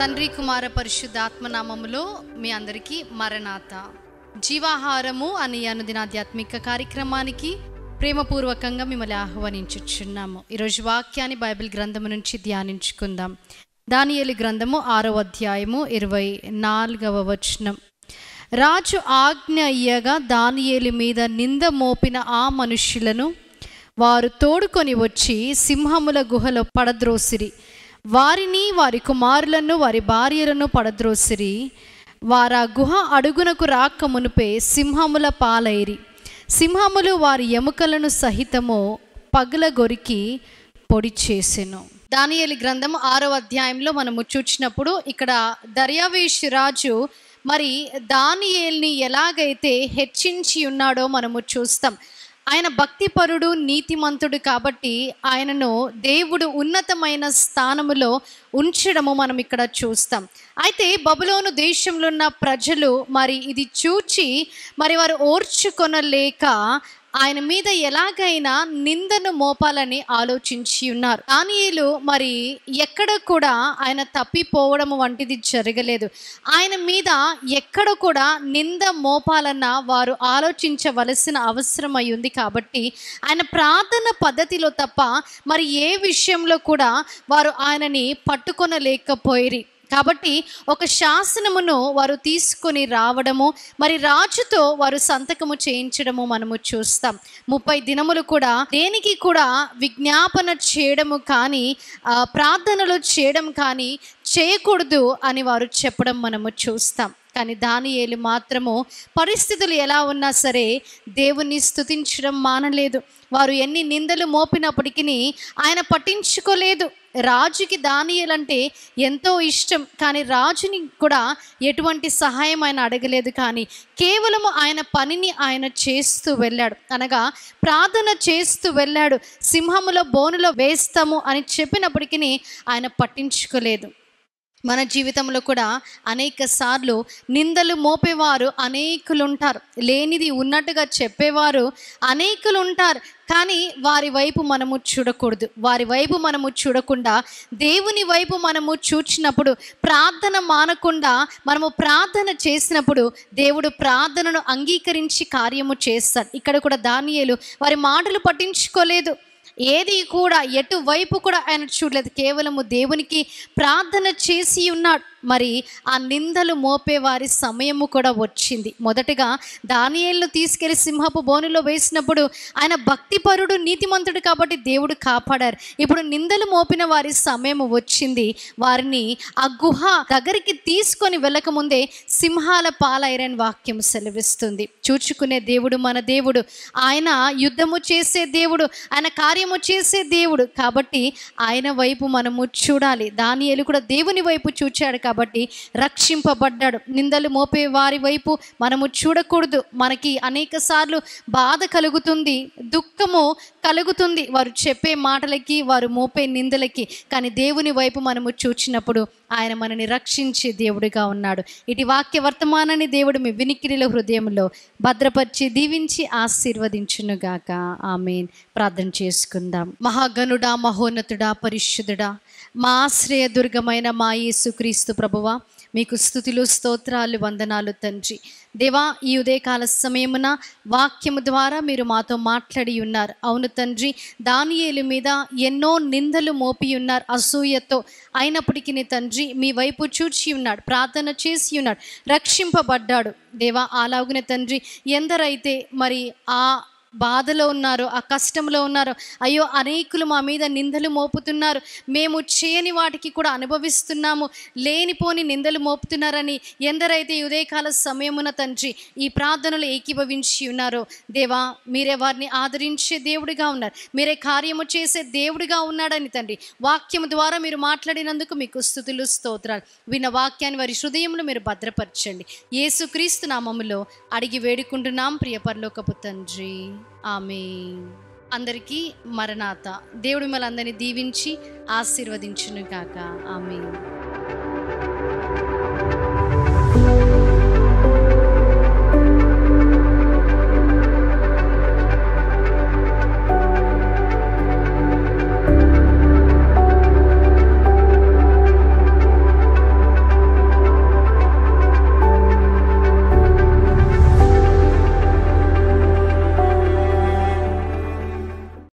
తండ్రి కుమార పరిశుద్ధాత్మ నామములో మీ అందరికీ మరణాత. జీవాహారము అనే అనుదిన ఆధ్యాత్మిక కార్యక్రమానికి ప్రేమపూర్వకంగా మిమ్మల్ని ఆహ్వానించుచున్నాము. ఈరోజు వాక్యాన్ని బైబిల్ గ్రంథము నుంచి ధ్యానించుకుందాం. దానియేలు గ్రంథము 6వ అధ్యాయము 24వ వచనం. రాజు ఆజ్ఞ అయ్యగా దానియేలు మీద నింద మోపిన ఆ మనుష్యులను వారు తోడుకొని వచ్చి సింహముల గుహలో పడద్రోసిరి. వారిని, వారి కుమారులను, వారి భార్యలను పడద్రోసిరి. వారు ఆ గుహ అడుగునకు రాక మునుపే సింహముల పాలైరి. సింహములు వారి ఎముకలను సహితము పగలగొరికి పొడి చేసెను. దానియేలు గ్రంథం 6వ అధ్యాయంలో మనము చూచినప్పుడు ఇక్కడ దర్యావేషు రాజు మరి దానియేలుని ఎలాగైతే హెచ్చించి ఉన్నాడో మనము చూస్తాం. ఆయన భక్తిపరుడు, నీతిమంతుడు కాబట్టి ఆయనను దేవుడు ఉన్నతమైన స్థానములో ఉంచడము మనం ఇక్కడ చూస్తాం. అయితే బబులోను దేశంలో ఉన్న ప్రజలు మరి ఇది చూచి మరి వారు ఓర్చుకొనలేక ఆయన మీద ఎలాగైనా నిందను మోపాలని ఆలోచించి ఉన్నారు. దానియేలు మరి ఎక్కడ కూడా ఆయన తప్పిపోవడం వంటిది జరగలేదు. ఆయన మీద ఎక్కడ కూడా నింద మోపాలన్న వారు ఆలోచించవలసిన అవసరం అయి ఉంది. కాబట్టి ఆయన ప్రార్థన పద్ధతిలో తప్ప మరి ఏ విషయంలో కూడా వారు ఆయనని పట్టుకొనలేకపోయిరి. కాబట్టి ఒక శాసనమును వారు తీసుకొని రావడము, మరి రాజుతో వారు సంతకము చేయించడము మనము చూస్తాం. 30 దినములు కూడా దేనికి కూడా విజ్ఞాపన చేయడము కానీ ప్రార్థనలు చేయడం కానీ చేయకూడదు అని వారు చెప్పడం మనము చూస్తాం. కానీ దానియేలు మాత్రము పరిస్థితులు ఎలా ఉన్నా సరే దేవుణ్ణి స్తుతించడం మానలేదు. వారు ఎన్ని నిందలు మోపినప్పటికీ ఆయన పట్టించుకోలేదు. రాజుకి దానియేలు అంటే ఎంతో ఇష్టం, కానీ రాజుని కూడా ఎటువంటి సహాయం ఆయన అడగలేదు. కానీ కేవలము ఆయన పనిని ఆయన చేస్తూ వెళ్ళాడు, అనగా ప్రార్థన చేస్తూ వెళ్ళాడు. సింహముల బోనులో వేస్తాము అని చెప్పినప్పటికీ ఆయన పట్టించుకోలేదు. మన జీవితంలో కూడా అనేక సార్లు నిందలు మోపేవారు అనేకులు ఉంటారు, లేనిది ఉన్నట్టుగా చెప్పేవారు అనేకులు ఉంటారు. కానీ వారి వైపు మనము చూడకూడదు. వారి వైపు మనము చూడకుండా దేవుని వైపు మనము చూచినప్పుడు, ప్రార్థన మానకుండా మనము ప్రార్థన చేసినప్పుడు దేవుడు ప్రార్థనను అంగీకరించి కార్యము చేస్తాడు. ఇక్కడ కూడా దానియేలు వారి మాటలు పట్టించుకోలేదు. ఏది కూడా ఎటువైపు కూడా ఆయన చూడలేదు. కేవలము దేవునికి ప్రార్థన చేసి ఉన్నాడు. మరి ఆ నిందలు మోపే వారి సమయము కూడా వచ్చింది. మొదటగా దానియేలును తీసుకెళ్లి సింహపు బోనులో వేసినప్పుడు ఆయన భక్తిపరుడు, నీతిమంతుడు కాబట్టి దేవుడు కాపాడారు. ఇప్పుడు నిందలు మోపిన వారి సమయం వచ్చింది. వారిని ఆ గుహ దగ్గరికి తీసుకొని వెళ్ళకముందే సింహాల పాలైరని వాక్యం సెలవిస్తుంది. చూచుకునే దేవుడు మన దేవుడు. ఆయన యుద్ధము చేసే దేవుడు, ఆయన కార్యము చేసే దేవుడు కాబట్టి ఆయన వైపు మనము చూడాలి. దానియేలు కూడా దేవుని వైపు చూచాడు కాబట్టి రక్షింపబడ్డాడు. నిందలు మోపే వారి వైపు మనము చూడకూడదు. మనకి అనేక సార్లు బాధ కలుగుతుంది, దుఃఖము కలుగుతుంది వారు చెప్పే మాటలకి, వారు మోపే నిందలకి. కానీ దేవుని వైపు మనము చూచినప్పుడు ఆయన మనని రక్షించే దేవుడిగా ఉన్నాడు. ఇటు వాక్య వర్తమానాన్ని దేవుడు మీ వినికిడిలో, హృదయంలో భద్రపరిచి దీవించి ఆశీర్వదించునుగాక. ఆమేన్. ప్రార్థన చేసుకుందాం. మహాగణుడా, మహోన్నతుడా, పరిశుద్ధుడా, మా ఆశ్రయ దుర్గమైన మా యేసుక్రీస్తు ప్రభువా, మీకు స్తుతులు, స్తోత్రాలు, వందనాలు తండ్రి. దేవా, ఈ ఉదయకాల సమయమున వాక్యము ద్వారా మీరు మాతో మాట్లాడి ఉన్నారు. అవును తండ్రి, దానియేలు మీద ఎన్నో నిందలు మోపి ఉన్నారు అసూయతో. అయినప్పటికీ తండ్రి మీ వైపు చూచి ఉన్నాడు, ప్రార్థన చేసి ఉన్నాడు, రక్షింపబడ్డాడు. దేవా, అలాగునే తండ్రి ఎందరైతే మరి ఆ బాధలో ఉన్నారో, ఆ కష్టంలో ఉన్నారో, అయ్యో అనేకులు మా మీద నిందలు మోపుతున్నారు, మేము చేయని వాటికి కూడా అనుభవిస్తున్నాము, లేనిపోని నిందలు మోపుతున్నారని ఎందరైతే ఉదయకాల సమయమున తండ్రి ఈ ప్రార్థనలు ఏకీభవించి ఉన్నారో దేవా, మీరే వారిని ఆదరించే దేవుడిగా ఉన్నారు, మీరే కార్యము చేసే దేవుడిగా ఉన్నాడని తండ్రి వాక్యము ద్వారా మీరు మాట్లాడినందుకు మీకు స్తుతులు, స్తోత్రాలు. విన్న వాక్యాన్ని వారి హృదయంలో మీరు భద్రపరచండి. యేసుక్రీస్తు నామములో అడిగి వేడుకుంటున్నాం ప్రియ పరలోకపు తండ్రి. ఆమేన్. అందరికీ మరణాత. దేవుడు మిమ్మల్ని అందరినీ దీవించి ఆశీర్వదించును గాక. ఆమేన్.